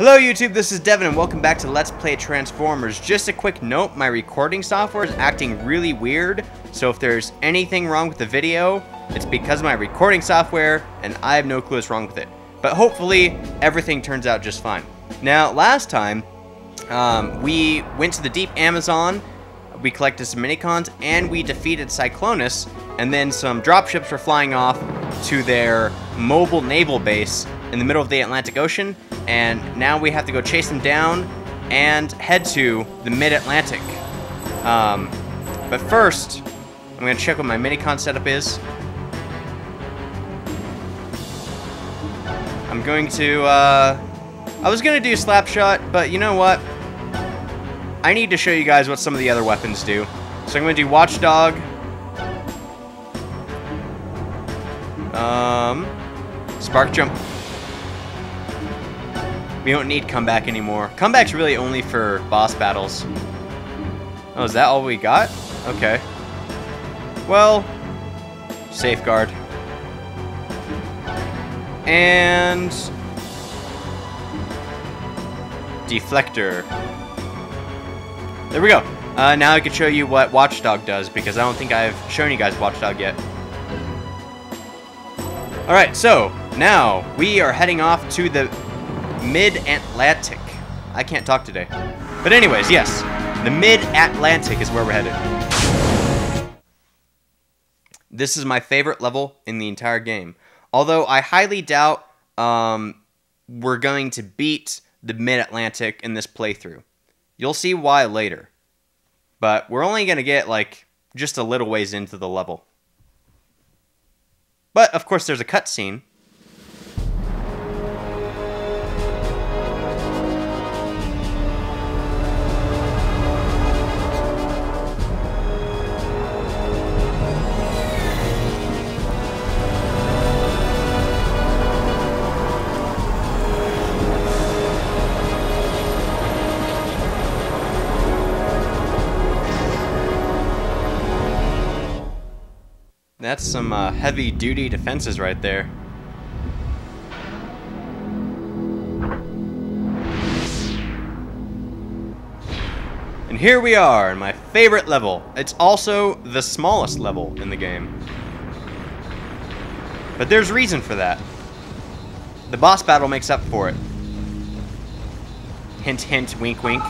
Hello YouTube, this is Devin and welcome back to Let's Play Transformers. Just a quick note, my recording software is acting really weird, so if there's anything wrong with the video, it's because of my recording software and I have no clue what's wrong with it. But hopefully, everything turns out just fine. Now, last time, we went to the deep Amazon, we collected some minicons, and we defeated Cyclonus, and then some dropships were flying off to their mobile naval base in the middle of the Atlantic Ocean, and now we have to go chase them down and head to the mid-Atlantic. But first, I'm going to check what my minicon setup is. I'm going to, I was going to do Slapshot, but you know what? I need to show you guys what some of the other weapons do. So I'm going to do Watchdog. Spark Jump. We don't need Comeback anymore. Comeback's really only for boss battles. Oh, is that all we got? Okay. Well, Safeguard. And Deflector. There we go. Now I can show you what Watchdog does, because I don't think I've shown you guys Watchdog yet. Alright, so now we are heading off to the mid-Atlantic. I can't talk today. But anyways, yes, the mid-Atlantic is where we're headed. This is my favorite level in the entire game. Although I highly doubt we're going to beat the mid-Atlantic in this playthrough. You'll see why later. But we're only going to get, like, just a little ways into the level. But, of course, there's a cutscene. That's some heavy-duty defenses right there. And here we are in my favorite level. It's also the smallest level in the game. But there's reason for that. The boss battle makes up for it. Hint, hint, wink, wink.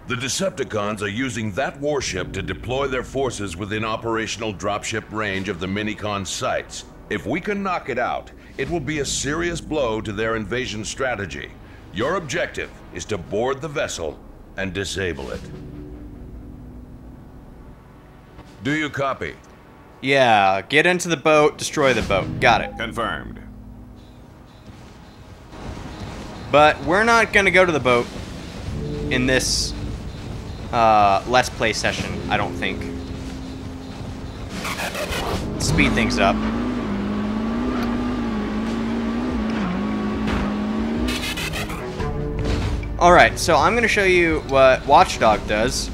The Decepticons are using that warship to deploy their forces within operational dropship range of the Minicon sites. If we can knock it out, it will be a serious blow to their invasion strategy. Your objective is to board the vessel and disable it. Do you copy? Yeah, get into the boat, destroy the boat. Got it. Confirmed. But we're not gonna go to the boat in this Let's Play session, I don't think. Speed things up. Alright, so I'm going to show you what Watchdog does.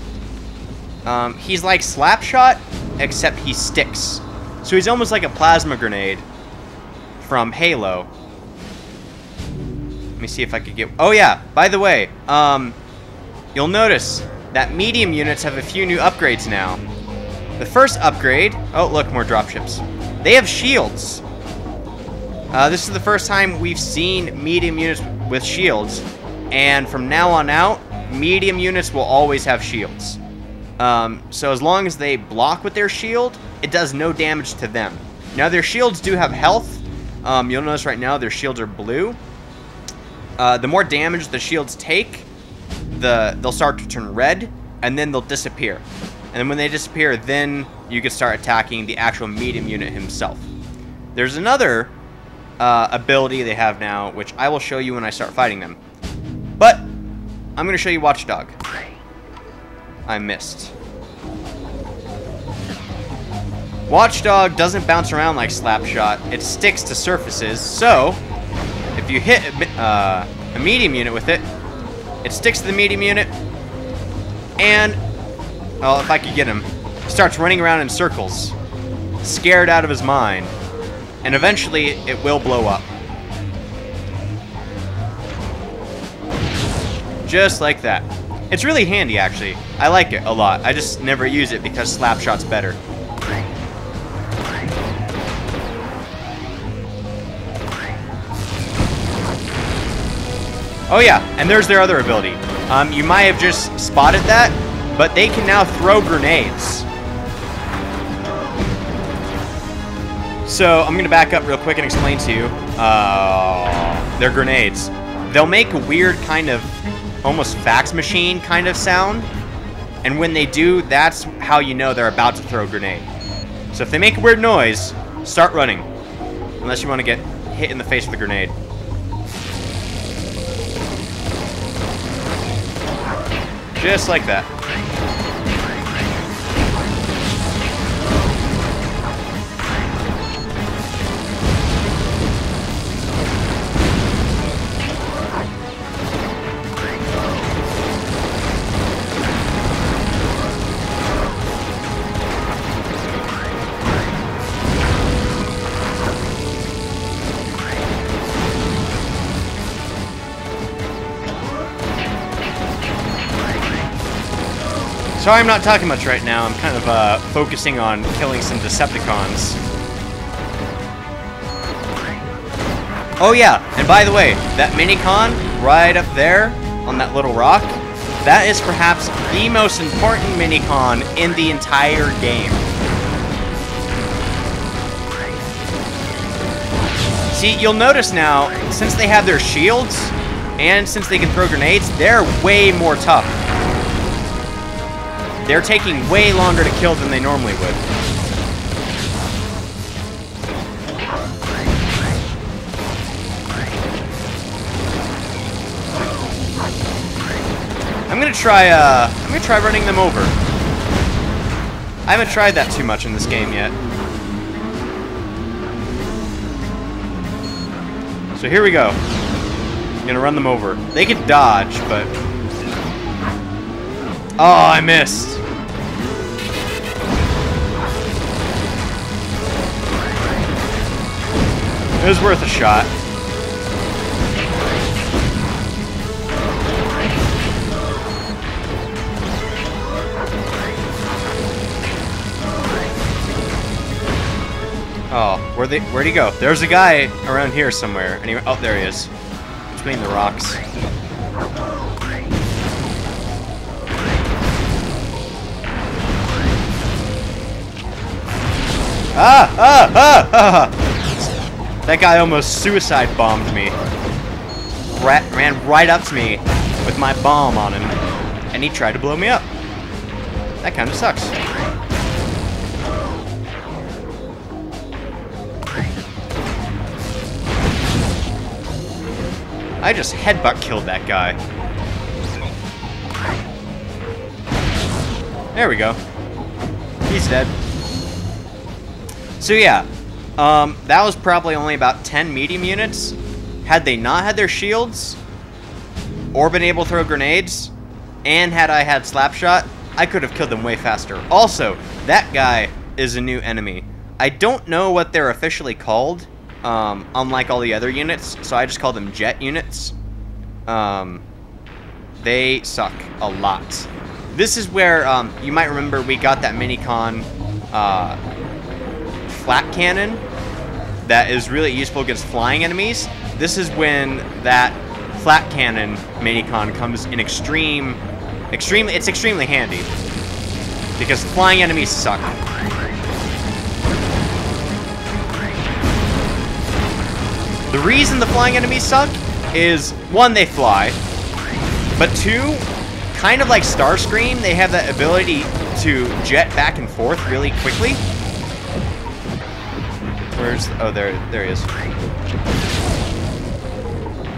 He's like Slapshot, except he sticks. So he's almost like a plasma grenade from Halo. Let me see if I could get... Oh yeah, by the way, you'll notice that medium units have a few new upgrades now. The first upgrade... Oh, look, more dropships. They have shields. This is the first time we've seen medium units with shields. And from now on out, medium units will always have shields. So as long as they block with their shield, it does no damage to them. Now, their shields do have health. You'll notice right now their shields are blue. The more damage the shields take, they'll start to turn red, and then they'll disappear. And then when they disappear, then you can start attacking the actual medium unit himself. There's another ability they have now, which I will show you when I start fighting them. But I'm going to show you Watchdog. I missed. Watchdog doesn't bounce around like Slapshot. It sticks to surfaces, so if you hit a medium unit with it, it sticks to the medium unit, and, well, if I could get him, he starts running around in circles, scared out of his mind, and eventually it will blow up. Just like that. It's really handy, actually. I like it a lot. I just never use it because Slapshot's better. Oh yeah, and there's their other ability. You might have just spotted that, but they can now throw grenades. So I'm gonna back up real quick and explain to you. They're grenades. They'll make a weird kind of almost fax machine kind of sound, and when they do, that's how you know they're about to throw a grenade. So if they make a weird noise, start running, unless you want to get hit in the face with a grenade. Just like that. Sorry I'm not talking much right now. I'm kind of focusing on killing some Decepticons. Oh yeah, and by the way, that minicon right up there on that little rock, that is perhaps the most important minicon in the entire game. See, you'll notice now, since they have their shields, and since they can throw grenades, they're way more tough. They're taking way longer to kill than they normally would. I'm gonna try running them over. I haven't tried that too much in this game yet. So here we go. I'm gonna run them over. They can dodge, but... Oh, I missed. It was worth a shot. Oh, where'd he go? There's a guy around here somewhere. Anyway, oh, there he is. Between the rocks. That guy almost suicide bombed me. Ran right up to me with my bomb on him, and he tried to blow me up. That kind of sucks. I just headbutt killed that guy. There we go. He's dead. So yeah, that was probably only about 10 medium units. Had they not had their shields, or been able to throw grenades, and had I had Slapshot, I could have killed them way faster. Also, that guy is a new enemy. I don't know what they're officially called, unlike all the other units, so I just call them jet units. They suck a lot. This is where, you might remember we got that minicon, flat cannon that is really useful against flying enemies. This is when that flat cannon minicon comes in it's extremely handy because flying enemies suck. The reason the flying enemies suck is, one, they fly, but two, kind of like Starscream, they have that ability to jet back and forth really quickly. Where's... Oh, there he is.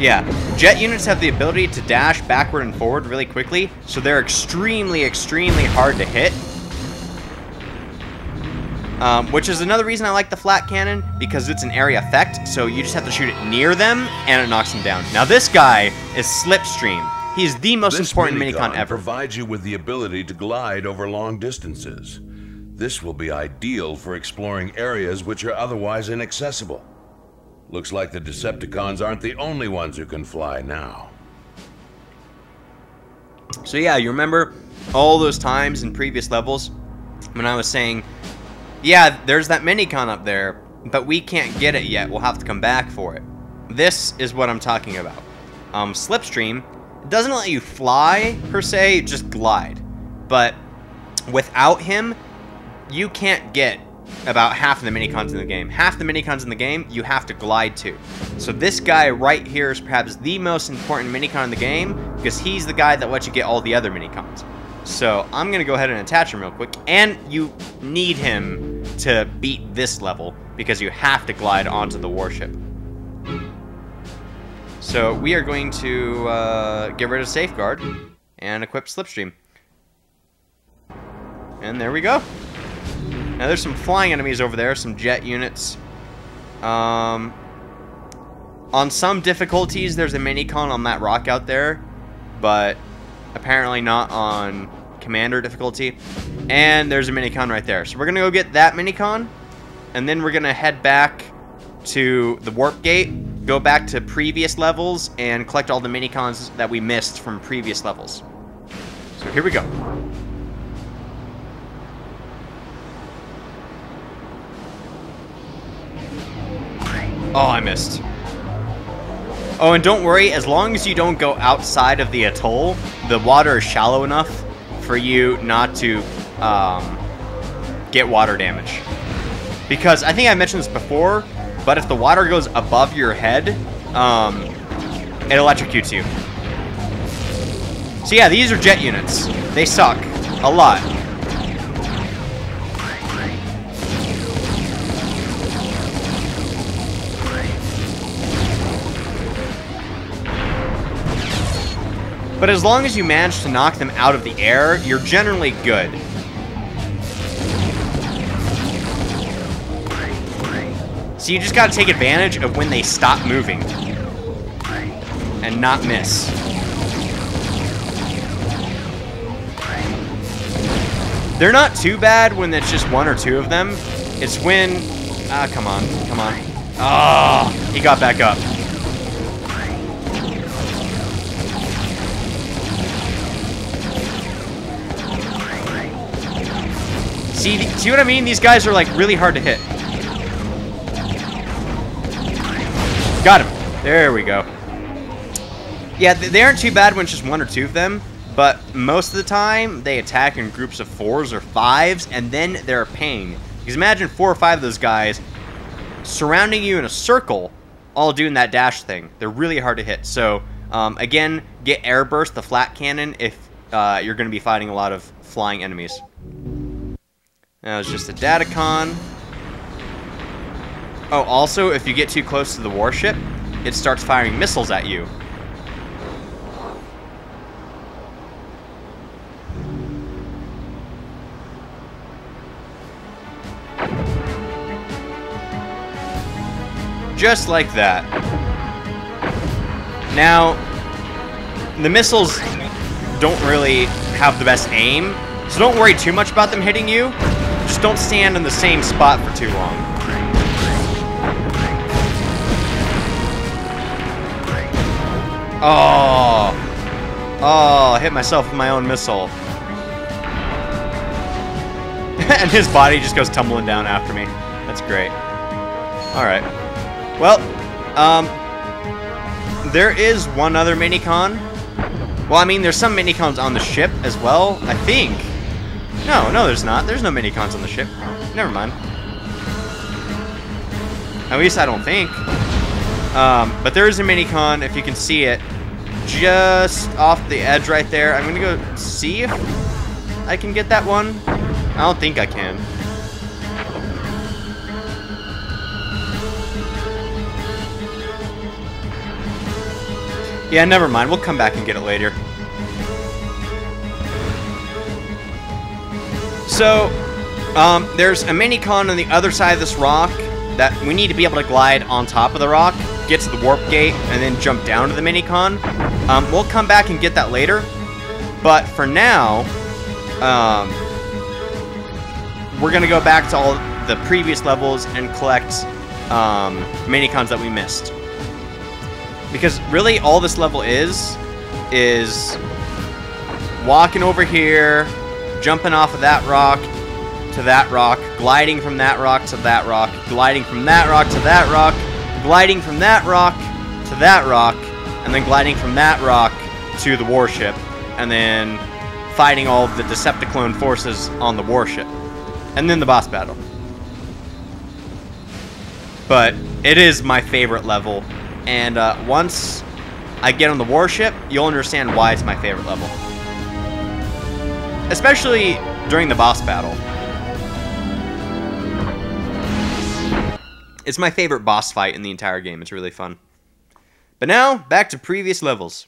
Yeah, jet units have the ability to dash backward and forward really quickly, so they're extremely hard to hit. Which is another reason I like the flat cannon, because it's an area effect, so you just have to shoot it near them, and it knocks them down. Now this guy is Slipstream. He's the most important minicon ever. Provides you with the ability to glide over long distances. This will be ideal for exploring areas which are otherwise inaccessible. Looks like the Decepticons aren't the only ones who can fly now. So yeah, you remember all those times in previous levels when I was saying, yeah, there's that minicon up there, but we can't get it yet. We'll have to come back for it. This is what I'm talking about. Slipstream doesn't let you fly, per se, just glide. But without him, you can't get about half of the minicons in the game. Half the minicons in the game, you have to glide to. So this guy right here is perhaps the most important minicon in the game, because he's the guy that lets you get all the other minicons. So I'm going to go ahead and attach him real quick. And you need him to beat this level, because you have to glide onto the warship. So we are going to get rid of Safeguard and equip Slipstream. And there we go. Now there's some flying enemies over there, some jet units. On some difficulties, there's a minicon on that rock out there, but apparently not on Commander difficulty. And there's a minicon right there. So we're gonna go get that minicon, and then we're gonna head back to the warp gate, go back to previous levels, and collect all the minicons that we missed from previous levels. So here we go. Oh, I missed. Oh, and don't worry, as long as you don't go outside of the atoll, the water is shallow enough for you not to get water damage. Because I think I mentioned this before, but if the water goes above your head, it electrocutes you. So yeah, these are jet units. They suck a lot. But as long as you manage to knock them out of the air, you're generally good. So you just gotta take advantage of when they stop moving. And not miss. They're not too bad when it's just one or two of them. It's when... Ah, come on, come on. Oh, he got back up. See what I mean? These guys are like really hard to hit. Got him. There we go. Yeah, they aren't too bad when it's just one or two of them, but most of the time they attack in groups of 4s or 5s, and then they're a pain. Because imagine 4 or 5 of those guys surrounding you in a circle, all doing that dash thing. They're really hard to hit. So again, get Airburst, the flat cannon, if you're going to be fighting a lot of flying enemies. That was just a Datacon. Oh, also, if you get too close to the warship, it starts firing missiles at you. Just like that. Now, the missiles don't really have the best aim, so don't worry too much about them hitting you. Just don't stand in the same spot for too long. Oh. Oh, I hit myself with my own missile. And his body just goes tumbling down after me. That's great. Alright. Well, there is one other minicon. Well, I mean, there's some minicons on the ship as well, I think. No, there's not. There's no minicons on the ship. Never mind. At least I don't think. But there is a minicon, if you can see it, just off the edge right there. I'm gonna go see if I can get that one. I don't think I can. Yeah, never mind. We'll come back and get it later. So, there's a minicon on the other side of this rock that we need to be able to glide on top of the rock, get to the warp gate, and then jump down to the minicon. We'll come back and get that later. But for now, we're going to go back to all the previous levels and collect minicons that we missed. Because really all this level is walking over here, jumping off of that rock to that rock, gliding from that rock to that rock, gliding from that rock to that rock, gliding from that rock to that rock, and then gliding from that rock to the warship, and then fighting all of the Decepticlone forces on the warship, and then the boss battle. But it is my favorite level, and once I get on the warship, you'll understand why it's my favorite level. Especially during the boss battle. It's my favorite boss fight in the entire game. It's really fun. But now, back to previous levels.